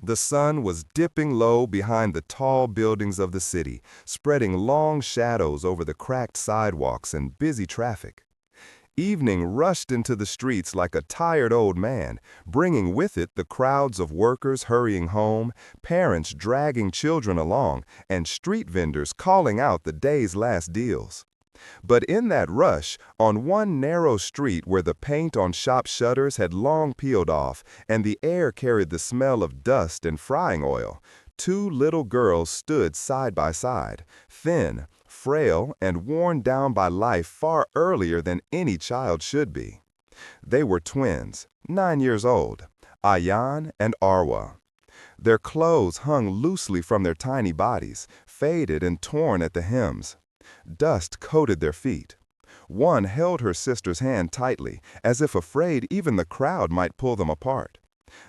The sun was dipping low behind the tall buildings of the city, spreading long shadows over the cracked sidewalks and busy traffic. Evening rushed into the streets like a tired old man, bringing with it the crowds of workers hurrying home, parents dragging children along, and street vendors calling out the day's last deals. But in that rush, on one narrow street where the paint on shop shutters had long peeled off and the air carried the smell of dust and frying oil, two little girls stood side by side, thin, frail, and worn down by life far earlier than any child should be. They were twins, 9 years old, Ayaan and Arwa. Their clothes hung loosely from their tiny bodies, faded and torn at the hems. Dust coated their feet. One held her sister's hand tightly, as if afraid even the crowd might pull them apart.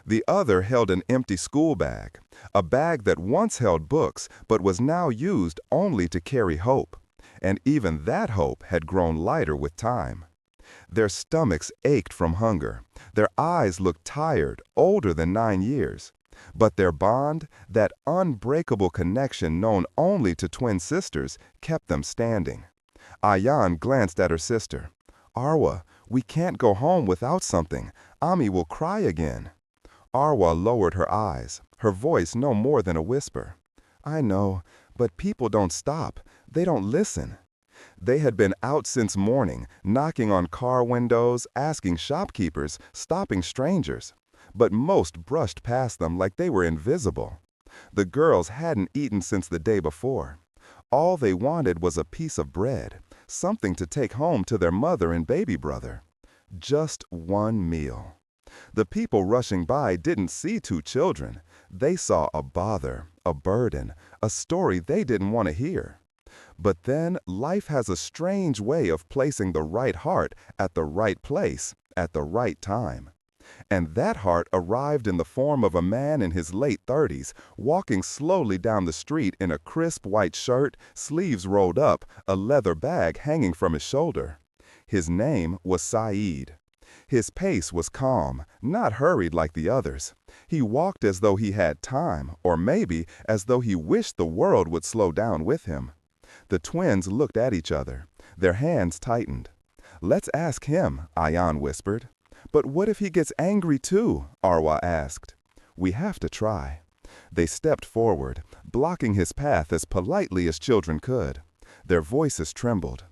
The other held an empty school bag, a bag that once held books but was now used only to carry hope. And even that hope had grown lighter with time. Their stomachs ached from hunger. Their eyes looked tired, older than 9 years. But their bond, that unbreakable connection known only to twin sisters, kept them standing. Ayaan glanced at her sister. "Arwa, we can't go home without something. Ami will cry again." Arwa lowered her eyes, her voice no more than a whisper. "I know, but people don't stop. They don't listen." They had been out since morning, knocking on car windows, asking shopkeepers, stopping strangers. But most brushed past them like they were invisible. The girls hadn't eaten since the day before. All they wanted was a piece of bread, something to take home to their mother and baby brother. Just one meal. The people rushing by didn't see two children. They saw a bother, a burden, a story they didn't want to hear. But then life has a strange way of placing the right heart at the right place at the right time. And that heart arrived in the form of a man in his late 30s, walking slowly down the street in a crisp white shirt, sleeves rolled up, a leather bag hanging from his shoulder. His name was Saeed. His pace was calm, not hurried like the others. He walked as though he had time, or maybe as though he wished the world would slow down with him. The twins looked at each other. Their hands tightened. "Let's ask him," Ayaan whispered. "But what if he gets angry too?" Arwa asked. "We have to try." They stepped forward, blocking his path as politely as children could. Their voices trembled.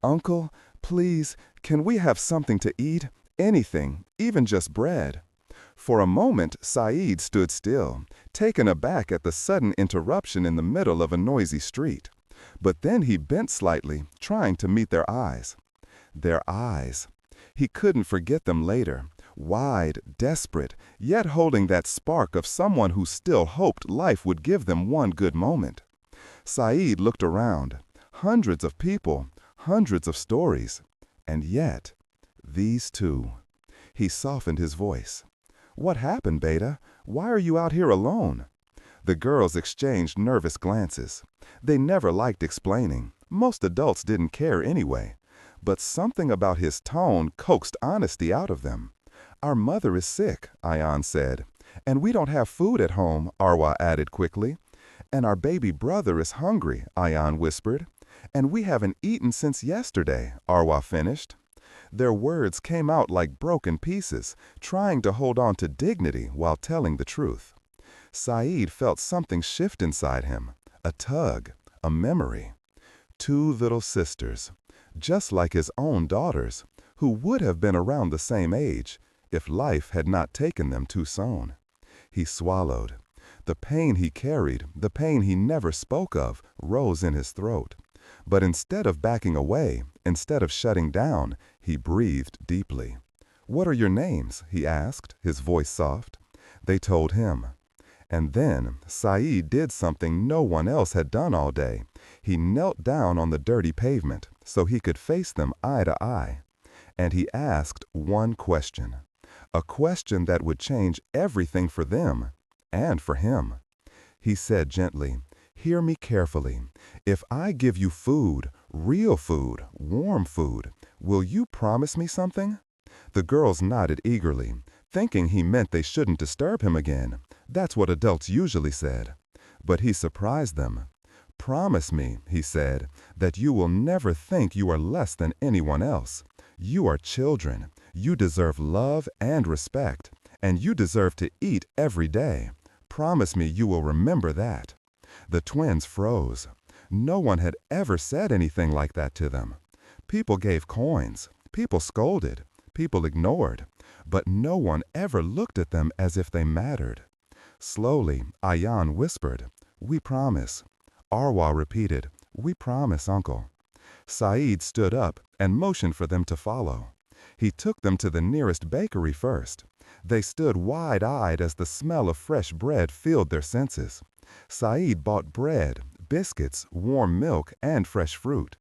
"Uncle, please, can we have something to eat? Anything, even just bread." For a moment, Saeed stood still, taken aback at the sudden interruption in the middle of a noisy street. But then he bent slightly, trying to meet their eyes. Their eyes. He couldn't forget them later, wide, desperate, yet holding that spark of someone who still hoped life would give them one good moment. Saeed looked around. Hundreds of people, hundreds of stories. And yet, these two. He softened his voice. "What happened, Beta? Why are you out here alone?" The girls exchanged nervous glances. They never liked explaining. Most adults didn't care anyway. But something about his tone coaxed honesty out of them. "Our mother is sick," Ayaan said. "And we don't have food at home," Arwa added quickly. "And our baby brother is hungry," Ayaan whispered. "And we haven't eaten since yesterday," Arwa finished. Their words came out like broken pieces, trying to hold on to dignity while telling the truth. Saeed felt something shift inside him, a tug, a memory. Two little sisters, just like his own daughters, who would have been around the same age if life had not taken them too soon. He swallowed. The pain he carried, the pain he never spoke of, rose in his throat. But instead of backing away, instead of shutting down, he breathed deeply. "What are your names?" he asked, his voice soft. They told him. And then Saeed did something no one else had done all day. He knelt down on the dirty pavement so he could face them eye to eye. And he asked one question, a question that would change everything for them and for him. He said gently, "Hear me carefully. If I give you food, real food, warm food, will you promise me something?" The girls nodded eagerly, thinking he meant they shouldn't disturb him again. That's what adults usually said. But he surprised them. "Promise me," he said, "that you will never think you are less than anyone else. You are children. You deserve love and respect, and you deserve to eat every day. Promise me you will remember that." The twins froze. No one had ever said anything like that to them. People gave coins. People scolded. People ignored. But no one ever looked at them as if they mattered. Slowly, Ayaan whispered, "We promise." Arwa repeated, "We promise, Uncle." Saeed stood up and motioned for them to follow. He took them to the nearest bakery first. They stood wide-eyed as the smell of fresh bread filled their senses. Saeed bought bread, biscuits, warm milk, and fresh fruit.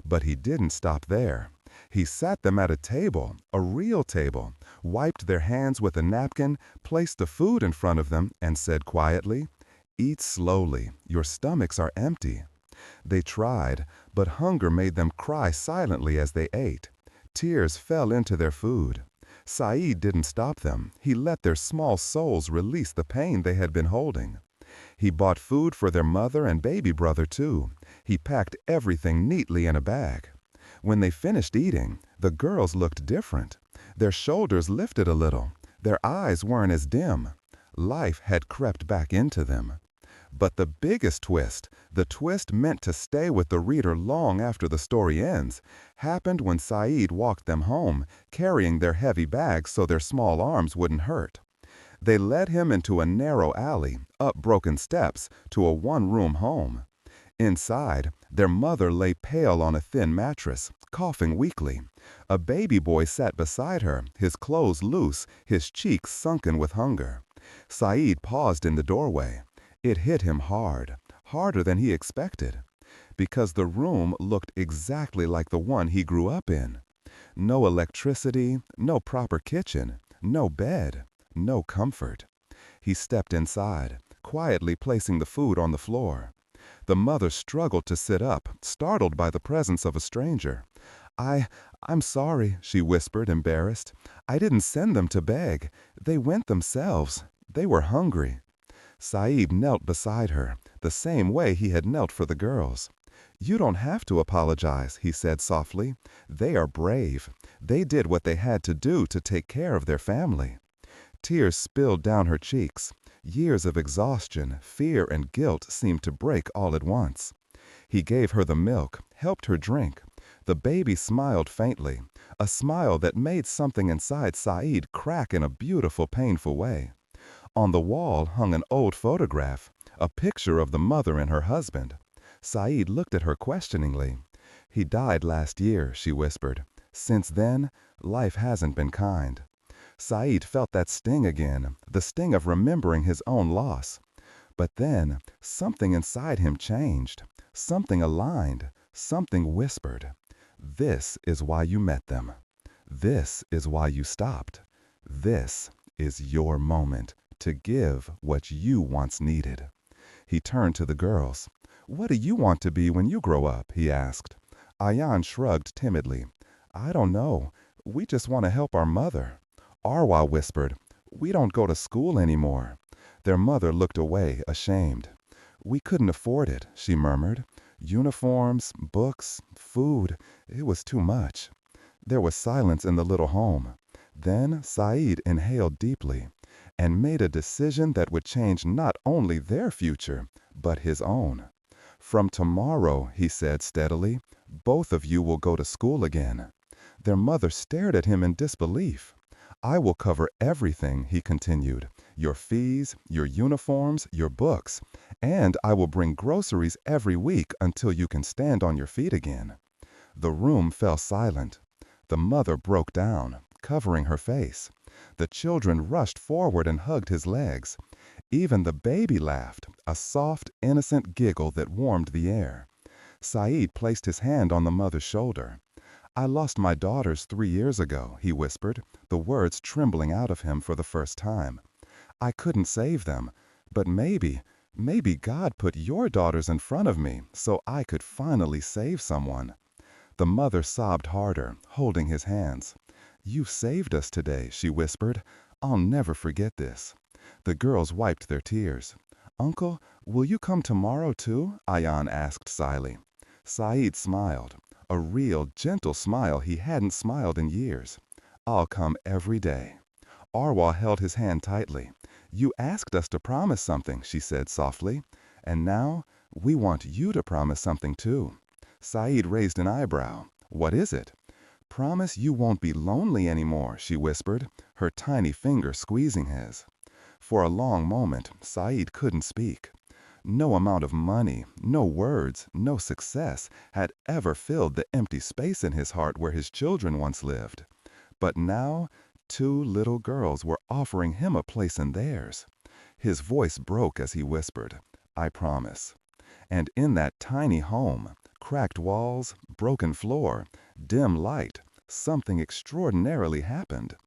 But he didn't stop there. He sat them at a table, a real table, wiped their hands with a napkin, placed the food in front of them, and said quietly, "Eat slowly. Your stomachs are empty." They tried, but hunger made them cry silently as they ate. Tears fell into their food. Saeed didn't stop them. He let their small souls release the pain they had been holding. He bought food for their mother and baby brother, too. He packed everything neatly in a bag. When they finished eating, the girls looked different. Their shoulders lifted a little. Their eyes weren't as dim. Life had crept back into them. But the biggest twist, the twist meant to stay with the reader long after the story ends, happened when Saeed walked them home, carrying their heavy bags so their small arms wouldn't hurt. They led him into a narrow alley, up broken steps, to a one-room home. Inside, their mother lay pale on a thin mattress, coughing weakly. A baby boy sat beside her, his clothes loose, his cheeks sunken with hunger. Saeed paused in the doorway. It hit him hard, harder than he expected, because the room looked exactly like the one he grew up in. No electricity, no proper kitchen, no bed, no comfort. He stepped inside, quietly placing the food on the floor. The mother struggled to sit up, startled by the presence of a stranger. I'm sorry," she whispered, embarrassed. "I didn't send them to beg. They went themselves. They were hungry." Saeed knelt beside her, the same way he had knelt for the girls. "You don't have to apologize," he said softly. "They are brave. They did what they had to do to take care of their family." Tears spilled down her cheeks. Years of exhaustion, fear, and guilt seemed to break all at once. He gave her the milk, helped her drink. The baby smiled faintly, a smile that made something inside Saeed crack in a beautiful, painful way. On the wall hung an old photograph, a picture of the mother and her husband. Saeed looked at her questioningly. "He died last year," she whispered. "Since then, life hasn't been kind." Saeed felt that sting again, the sting of remembering his own loss. But then, something inside him changed. Something aligned. Something whispered, "This is why you met them. This is why you stopped. This is your moment to give what you once needed." He turned to the girls. "What do you want to be when you grow up?" he asked. Ayaan shrugged timidly. "I don't know. We just want to help our mother." Arwa whispered, "We don't go to school anymore." Their mother looked away, ashamed. "We couldn't afford it," she murmured. "Uniforms, books, food, it was too much." There was silence in the little home. Then Saeed inhaled deeply and made a decision that would change not only their future, but his own. "From tomorrow," he said steadily, "both of you will go to school again." Their mother stared at him in disbelief. "I will cover everything," he continued, "your fees, your uniforms, your books, and I will bring groceries every week until you can stand on your feet again." The room fell silent. The mother broke down, covering her face. The children rushed forward and hugged his legs. Even the baby laughed, a soft, innocent giggle that warmed the air. Saeed placed his hand on the mother's shoulder. "I lost my daughters 3 years ago," he whispered, the words trembling out of him for the first time. "I couldn't save them, but maybe God put your daughters in front of me so I could finally save someone." The mother sobbed harder, holding his hands. "You saved us today," she whispered. "I'll never forget this." The girls wiped their tears. "Uncle, will you come tomorrow too?" Ayaan asked slyly. Saeed smiled, a real, gentle smile he hadn't smiled in years. "I'll come every day." Arwa held his hand tightly. "You asked us to promise something," she said softly. "And now, we want you to promise something too." Saeed raised an eyebrow. "What is it?" "Promise you won't be lonely anymore," she whispered, her tiny finger squeezing his. For a long moment, Saeed couldn't speak. No amount of money, no words, no success had ever filled the empty space in his heart where his children once lived. But now, two little girls were offering him a place in theirs. His voice broke as he whispered, "I promise." And in that tiny home, cracked walls, broken floor, dim light, something extraordinarily happened.